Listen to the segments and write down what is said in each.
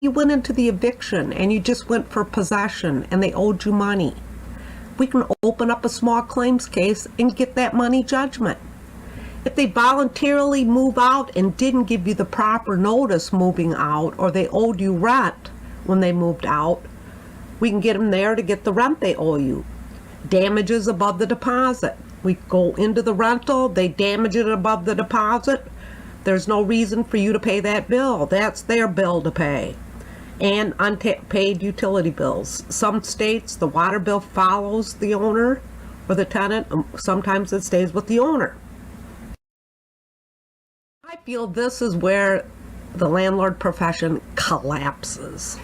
you went into the eviction and you just went for possession and they owed you money. We can open up a small claims case and get that money judgment. If they voluntarily move out and didn't give you the proper notice moving out, or they owed you rent when they moved out, we can get them there to get the rent they owe you. Damages above the deposit. We go into the rental, they damage it above the deposit. There's no reason for you to pay that bill. That's their bill to pay. And unpaid utility bills. Some states, the water bill follows the owner or the tenant. Sometimes it stays with the owner. I feel this is where the landlord profession collapses.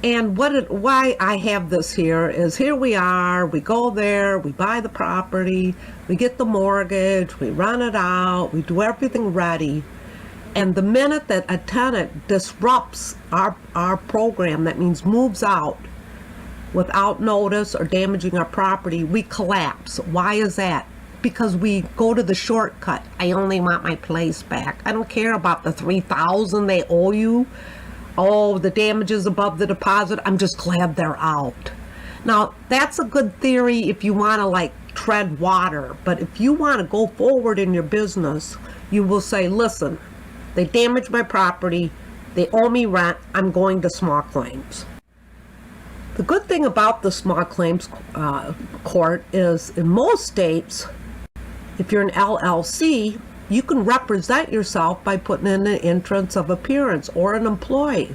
And why I have this here is, here we are, we go there, we buy the property, we get the mortgage, we run it out, we do everything ready. And the minute that a tenant disrupts our program, that means moves out without notice or damaging our property, we collapse. Why is that? Because we go to the shortcut. I only want my place back. I don't care about the $3,000 they owe you. Oh, the damages above the deposit, I'm just glad they're out. Now, that's a good theory if you want to like tread water. But if you want to go forward in your business, you will say, listen, they damaged my property, they owe me rent, I'm going to small claims. The good thing about the small claims court is, in most states, if you're an LLC, you can represent yourself by putting in an entrance of appearance or an employee.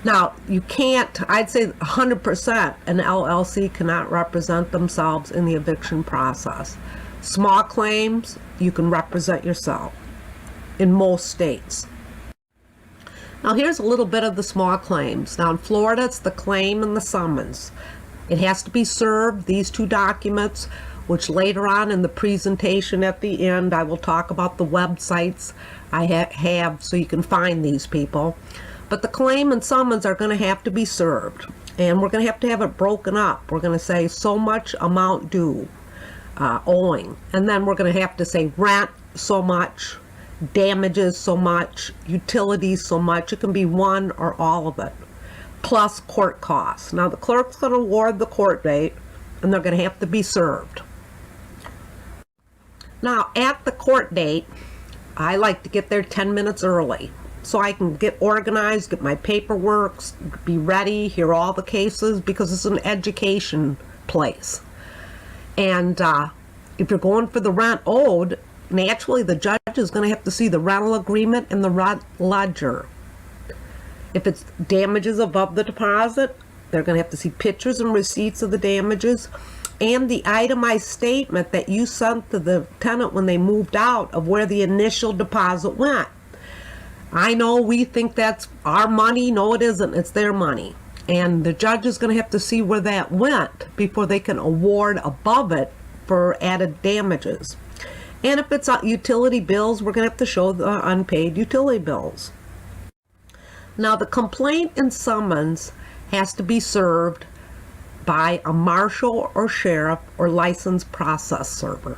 Now, you can't, I'd say 100% an LLC cannot represent themselves in the eviction process. Small claims, you can represent yourself in most states. Now, here's a little bit of the small claims. Now, in Florida, it's the claim and the summons. It has to be served, these two documents, which later on in the presentation at the end, I will talk about the websites I have so you can find these people. But the claim and summons are going to have to be served. And we're going to have it broken up. We're going to say so much amount due, owing. And then we're going to have to say rent so much, damages so much, utilities so much. It can be one or all of it, plus court costs. Now, the clerk's going to award the court date, and they're going to have to be served. Now, at the court date, I like to get there 10 minutes early so I can get organized, get my paperwork, be ready, hear all the cases, because it's an education place. And if you're going for the rent owed, naturally the judge is going to have to see the rental agreement and the rent ledger. If it's damages above the deposit, they're going to have to see pictures and receipts of the damages and the itemized statement that you sent to the tenant when they moved out of where the initial deposit went. I know we think that's our money. No, it isn't. It's their money. And the judge is going to have to see where that went before they can award above it for added damages. And if it's utility bills, we're going to have to show the unpaid utility bills. Now, the complaint and summons has to be served by a marshal or sheriff or licensed process server.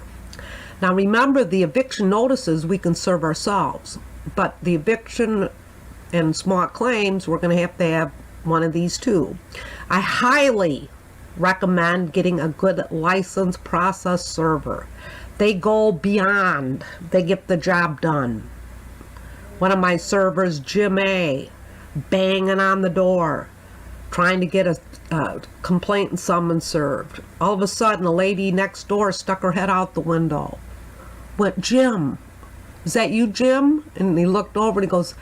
Now, remember, the eviction notices we can serve ourselves, but the eviction and small claims, we're going to have one of these two. I highly recommend getting a good licensed process server. They go beyond. They get the job done. One of my servers, Jim A., banging on the door, trying to get a complaint and summons served. All of a sudden, a lady next door stuck her head out the window. Went, Jim, is that you, Jim? And he looked over and he goes,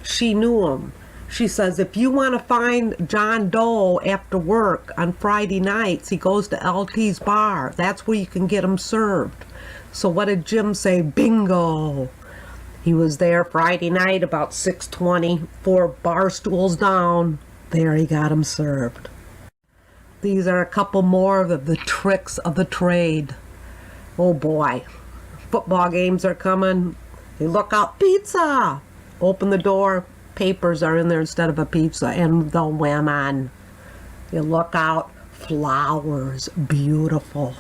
she knew him. She says, if you want to find John Doe after work on Friday nights, he goes to LT's bar. That's where you can get him served. So what did Jim say? Bingo. He was there Friday night about 6:20, 4 bar stools down. There he got him served. These are a couple more of the tricks of the trade. Oh boy. Football games are coming. You look out, pizza! Open the door, papers are in there instead of a pizza, and the women. You look out, flowers, beautiful.